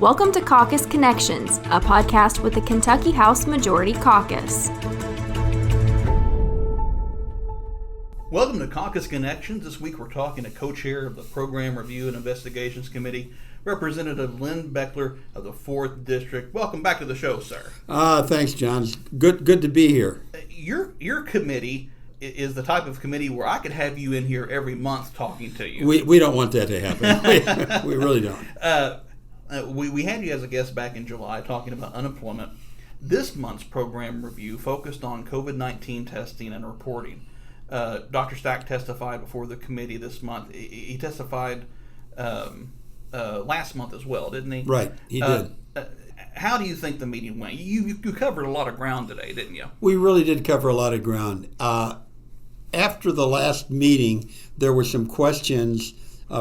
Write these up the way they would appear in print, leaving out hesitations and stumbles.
Welcome to Caucus Connections, a podcast with the Kentucky House Majority Caucus. Welcome to Caucus Connections. This week we're talking to co-chair of the Program Review and Investigations Committee, Representative Lynn Bechler of the 4th District. Welcome back to the show, sir. Thanks, John. It's good to be here. Your committee is the type of committee where I could have you in here every month talking to you. We don't want that to happen. we really don't. We had you as a guest back in July talking about unemployment. This month's program review focused on COVID-19 testing and reporting. Dr. Stack testified before the committee this month. He testified last month as well, didn't he? Right, he did. How do you think the meeting went? You covered a lot of ground today, didn't you? We really did cover a lot of ground. After the last meeting, there were some questions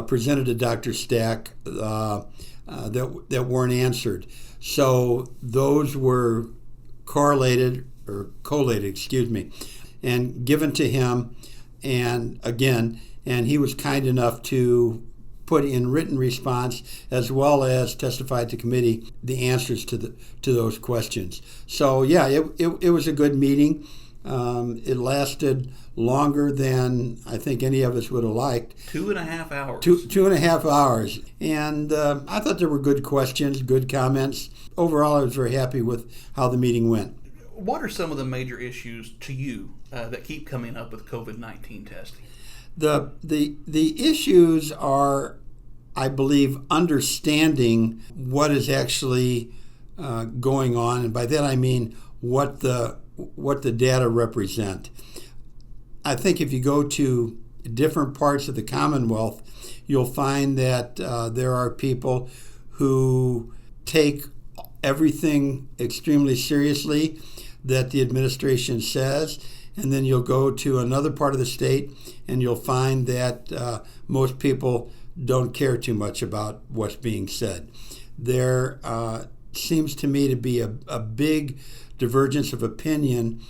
presented to Dr. Stack that weren't answered. So those were collated, and given to him. And he was kind enough to put in written response as well as testify to committee the answers to those questions. So yeah, it was a good meeting. It lasted longer than I think any of us would have liked. 2.5 hours. Two and a half hours. And I thought there were good questions, good comments. Overall, I was very happy with how the meeting went. What are some of the major issues to you that keep coming up with COVID-19 testing? The issues are, I believe, understanding what is actually going on, and by that I mean what the data represent. I think if you go to different parts of the Commonwealth, you'll find that there are people who take everything extremely seriously that the administration says, and then you'll go to another part of the state and you'll find that most people don't care too much about what's being said. There seems to me to be a big divergence of opinion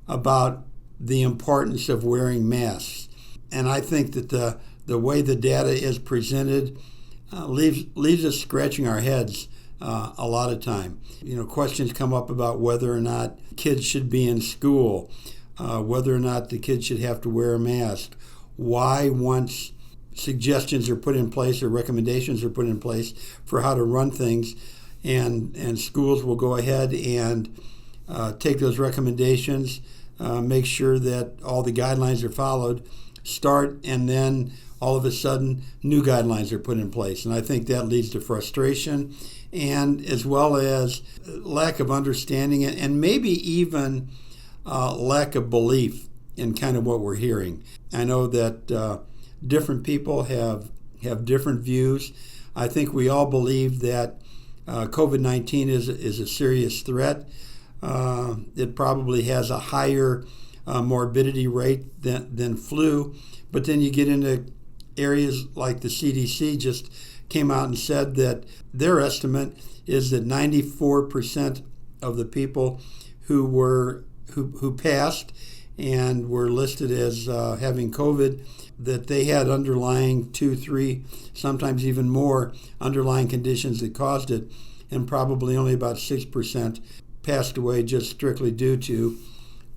about the importance of wearing masks. And I think that the way the data is presented leaves us scratching our heads a lot of time. Questions come up about whether or not kids should be in school, whether or not the kids should have to wear a mask. Why, once suggestions are put in place or recommendations are put in place for how to run things, and schools will go ahead and take those recommendations, make sure that all the guidelines are followed, and then all of a sudden new guidelines are put in place. And I think that leads to frustration and as well as lack of understanding and maybe even lack of belief in kind of what we're hearing. I know that different people have different views. I think we all believe that COVID-19 is a serious threat. It probably has a higher morbidity rate than flu. But then you get into areas like the CDC just came out and said that their estimate is that 94% of the people who passed and were listed as having COVID, that they had underlying 2, 3, sometimes even more underlying conditions that caused it, and probably only about 6% passed away just strictly due to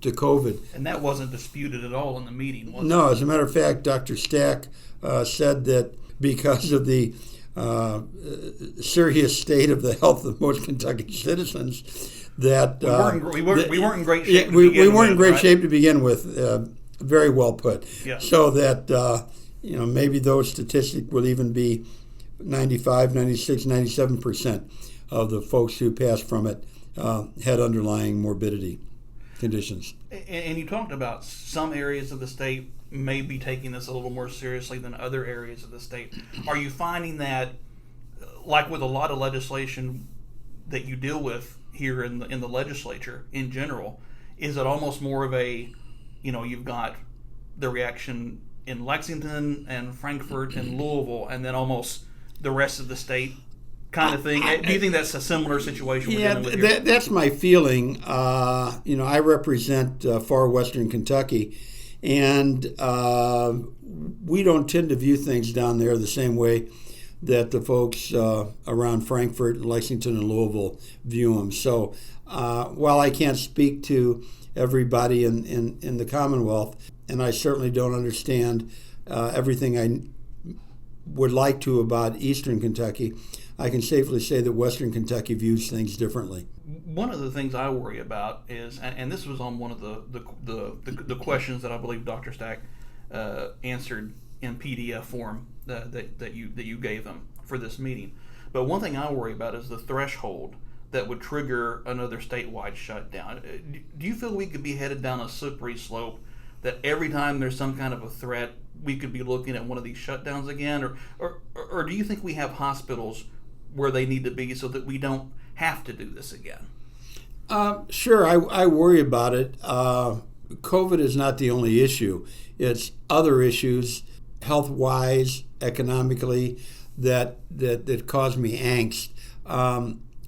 COVID. And that wasn't disputed at all in the meeting, was it? No, as a matter of fact, Dr. Stack said that because of the serious state of the health of most Kentucky citizens, that we weren't in great shape. We weren't in great shape to begin with. Very well put. Yeah. So that maybe those statistics will even be 95, 96, 97% of the folks who passed from it had underlying morbidity conditions. And you talked about some areas of the state may be taking this a little more seriously than other areas of the state. Are you finding that, like with a lot of legislation that you deal with here in the legislature in general, is it almost more of a, you've got the reaction in Lexington and Frankfort and Louisville, and then almost the rest of the state kind of thing? Do you think that's a similar situation we're dealing with here? That's my feeling. I represent far western Kentucky, and we don't tend to view things down there the same way that the folks around Frankfort, Lexington, and Louisville view them. So while I can't speak to everybody in the Commonwealth, and I certainly don't understand everything I would like to about Eastern Kentucky, I can safely say that Western Kentucky views things differently. One of the things I worry about is, and this was on one of the questions that I believe Dr. Stack answered in PDF form that you gave them for this meeting. But one thing I worry about is the threshold that would trigger another statewide shutdown. Do you feel we could be headed down a slippery slope, that every time there's some kind of a threat, we could be looking at one of these shutdowns again? Or do you think we have hospitals where they need to be so that we don't have to do this again? Sure, I worry about it. COVID is not the only issue. It's other issues, health-wise, economically, that cause me angst.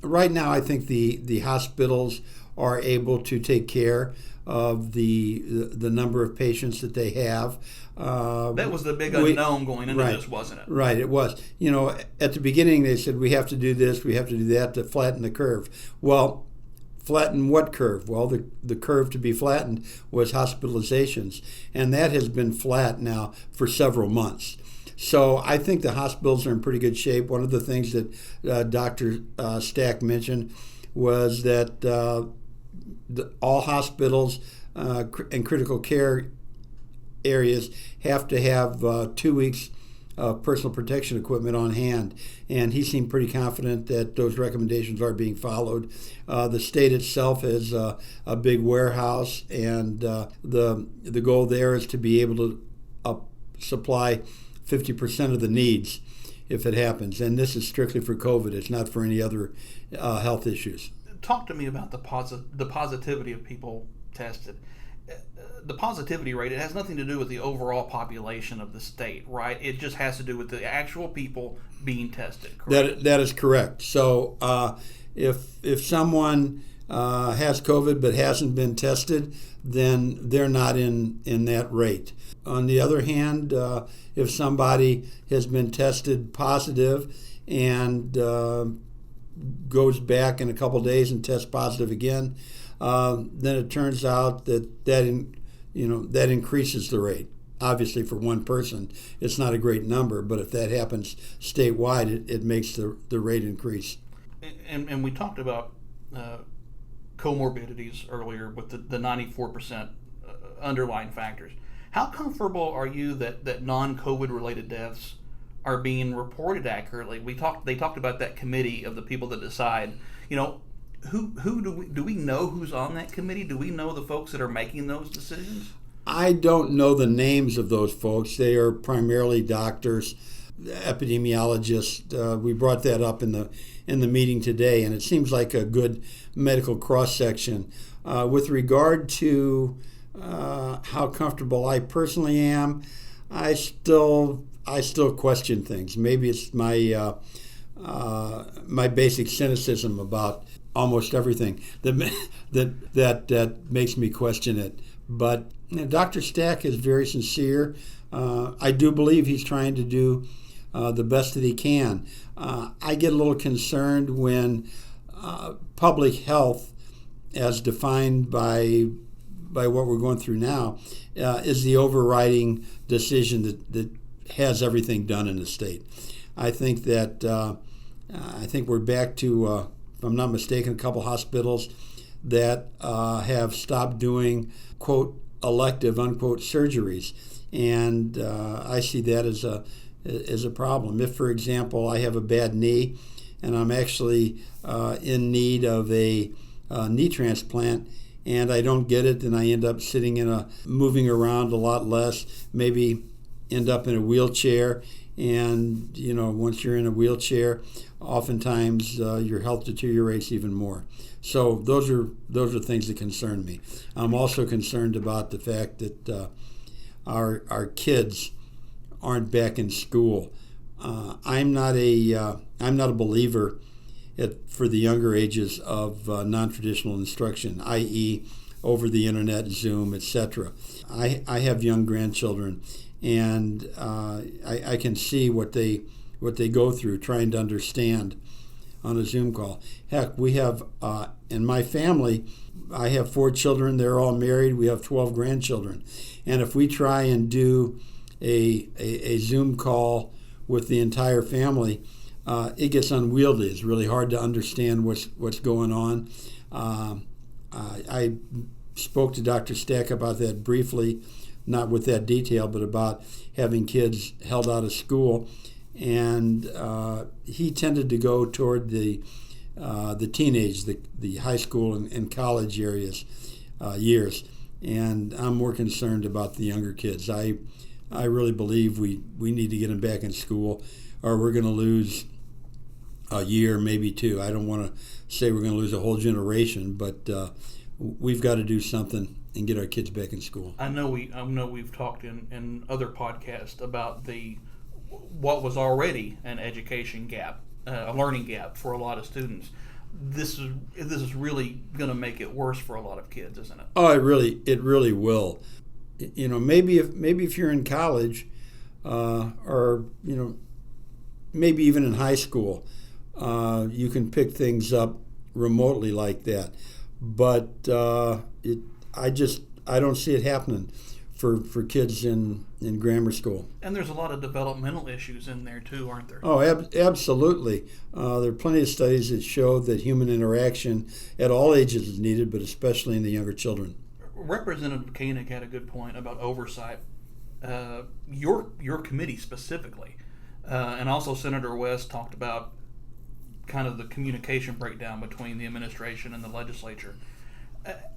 Right now, I think the hospitals are able to take care of the number of patients that they have. That was the big unknown going into this, wasn't it? Right, it was. At the beginning they said we have to do this, we have to do that to flatten the curve. Well, flatten what curve? Well, the curve to be flattened was hospitalizations, and that has been flat now for several months. So I think the hospitals are in pretty good shape. One of the things that Dr. Stack mentioned was that all hospitals and critical care areas have to have 2 weeks of personal protection equipment on hand, and he seemed pretty confident that those recommendations are being followed. The state itself has a big warehouse, and the goal there is to be able to supply 50% of the needs if it happens, and this is strictly for COVID. It's not for any other health issues. Talk to me about the positivity of people tested. The positivity rate, it has nothing to do with the overall population of the state, right? It just has to do with the actual people being tested, correct? That is correct. So if someone has COVID but hasn't been tested, then they're not in that rate. On the other hand, if somebody has been tested positive and goes back in a couple days and tests positive again, then it turns out that increases the rate. Obviously, for one person, it's not a great number, but if that happens statewide, it makes the rate increase. And we talked about comorbidities earlier with the 94% underlying factors. How comfortable are you that non-COVID related deaths are being reported accurately? They talked about that committee of the people that decide. Who do we know who's on that committee? Do we know the folks that are making those decisions? I don't know the names of those folks. They are primarily doctors, epidemiologists. We brought that up in the meeting today, and it seems like a good medical cross section. With regard to how comfortable I personally am, I still question things. Maybe it's my basic cynicism about almost everything that makes me question it. But Dr. Stack is very sincere. I do believe he's trying to do the best that he can. I get a little concerned when public health, as defined by what we're going through now, is the overriding decision that has everything done in the state. I think we're back to, if I'm not mistaken, a couple hospitals that have stopped doing, quote, elective, unquote, surgeries. And I see that as a problem. If, for example, I have a bad knee and I'm actually in need of a knee transplant and I don't get it, then I end up moving around a lot less, maybe end up in a wheelchair. And, once you're in a wheelchair, oftentimes your health deteriorates even more. So those are things that concern me. I'm also concerned about the fact that our kids aren't back in school. I'm not a believer for the younger ages of non-traditional instruction, i.e., over the internet, Zoom, etc. I have young grandchildren, and I can see what they what they go through trying to understand on a Zoom call. Heck, we have, in my family, I have 4 children. They're all married. We have 12 grandchildren. And if we try and do a Zoom call with the entire family, it gets unwieldy. It's really hard to understand what's going on. I spoke to Dr. Stack about that briefly, not with that detail, but about having kids held out of school. And he tended to go toward the teenage, the high school and college years. And I'm more concerned about the younger kids. I really believe we need to get them back in school, or we're going to lose a year, maybe 2. I don't want to say we're going to lose a whole generation, but we've got to do something and get our kids back in school. I know we've talked in other podcasts about what was already an education gap, a learning gap for a lot of students. This is really going to make it worse for a lot of kids, isn't it? Oh, it really will. Maybe if you're in college, or maybe even in high school, you can pick things up remotely like that. But I don't see it happening for kids in grammar school. And there's a lot of developmental issues in there too, aren't there? Oh, absolutely. There are plenty of studies that show that human interaction at all ages is needed, but especially in the younger children. Representative Koenig had a good point about oversight. Your committee specifically, and also Senator West talked about kind of the communication breakdown between the administration and the legislature.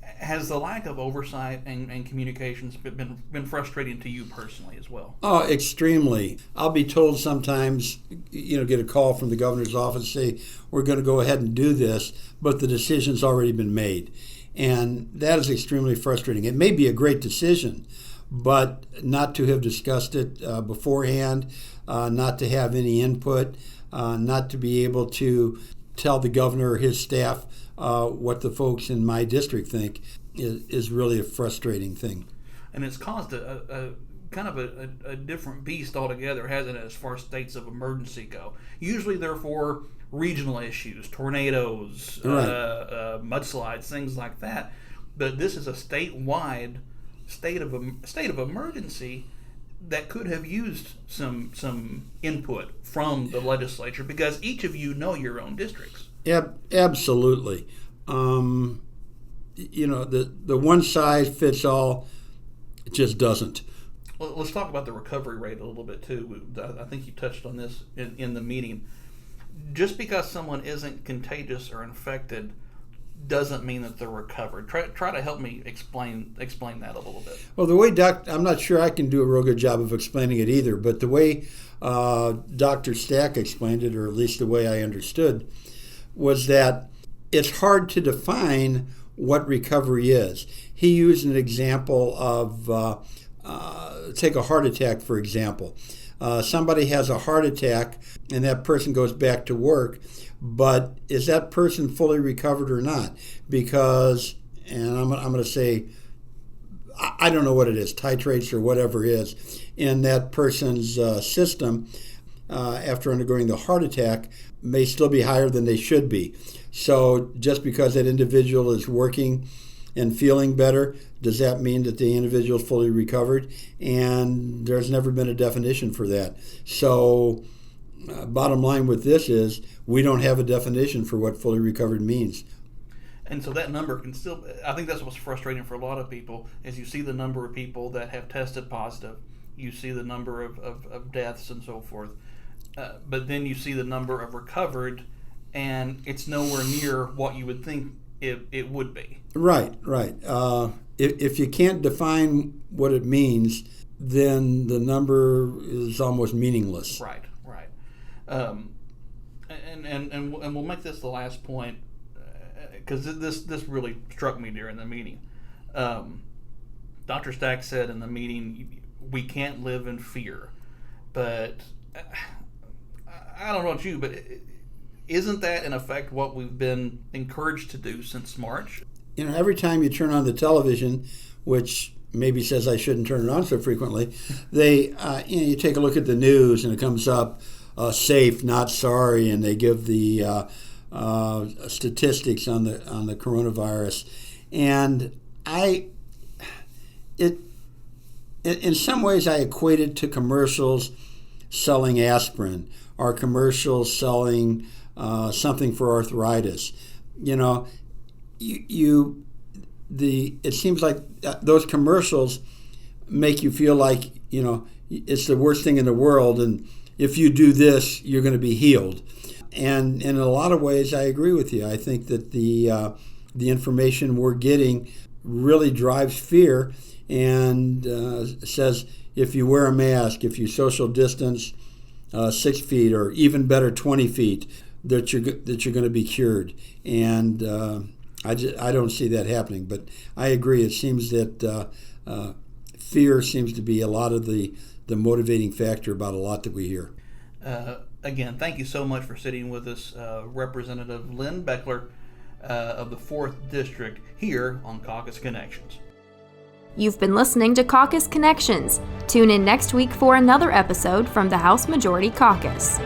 Has the lack of oversight and communications been frustrating to you personally as well? Oh, extremely. I'll be told sometimes, get a call from the governor's office, say, we're going to go ahead and do this, but the decision's already been made. And that is extremely frustrating. It may be a great decision, but not to have discussed it beforehand, not to have any input, not to be able to tell the governor or his staff what the folks in my district think is really a frustrating thing. And it's caused a kind of a different beast altogether, hasn't it, as far as states of emergency go? Usually they're for regional issues, tornadoes, right, mudslides, things like that. But this is a statewide state of emergency that could have used some input from the legislature, because each of you know your own districts. Absolutely. The one size fits all, it just doesn't. Well, let's talk about the recovery rate a little bit too. I think you touched on this in the meeting. Just because someone isn't contagious or infected doesn't mean that they're recovered. Try to help me explain that a little bit. Well, the way I'm not sure I can do a real good job of explaining it either, but the way Dr. Stack explained it, or at least the way I understood, was that it's hard to define what recovery is. He used an example of, take a heart attack, for example. Somebody has a heart attack and that person goes back to work, but is that person fully recovered or not? Because, and I'm going to say, I don't know what it is, titrates or whatever it is, in that person's system after undergoing the heart attack may still be higher than they should be. So just because that individual is working and feeling better, does that mean that the individual is fully recovered? And there's never been a definition for that. So bottom line with this is we don't have a definition for what fully recovered means. And so that number can still, I think that's what's frustrating for a lot of people, is you see the number of people that have tested positive, you see the number of deaths and so forth, but then you see the number of recovered, and it's nowhere near what you would think it would be. Right. If you can't define what it means, then the number is almost meaningless. Right. And we'll make this the last point, because this really struck me during the meeting. Dr. Stack said in the meeting, we can't live in fear. But I don't know about you, but isn't that in effect what we've been encouraged to do since March? Every time you turn on the television, which maybe says I shouldn't turn it on so frequently, you take a look at the news and it comes up, safe, not sorry, and they give the statistics on the coronavirus. And in some ways, I equate it to commercials selling aspirin or commercials selling something for arthritis. It seems like those commercials make you feel like it's the worst thing in the world, and if you do this, you're going to be healed. And in a lot of ways, I agree with you. I think that the information we're getting really drives fear and says if you wear a mask, if you social distance 6 feet, or even better 20 feet, that you're going to be cured. And I don't see that happening. But I agree. It seems that fear seems to be a lot of the motivating factor about a lot that we hear. Again, thank you so much for sitting with us, Representative Lynn Bechler of the 4th District here on Caucus Connections. You've been listening to Caucus Connections. Tune in next week for another episode from the House Majority Caucus.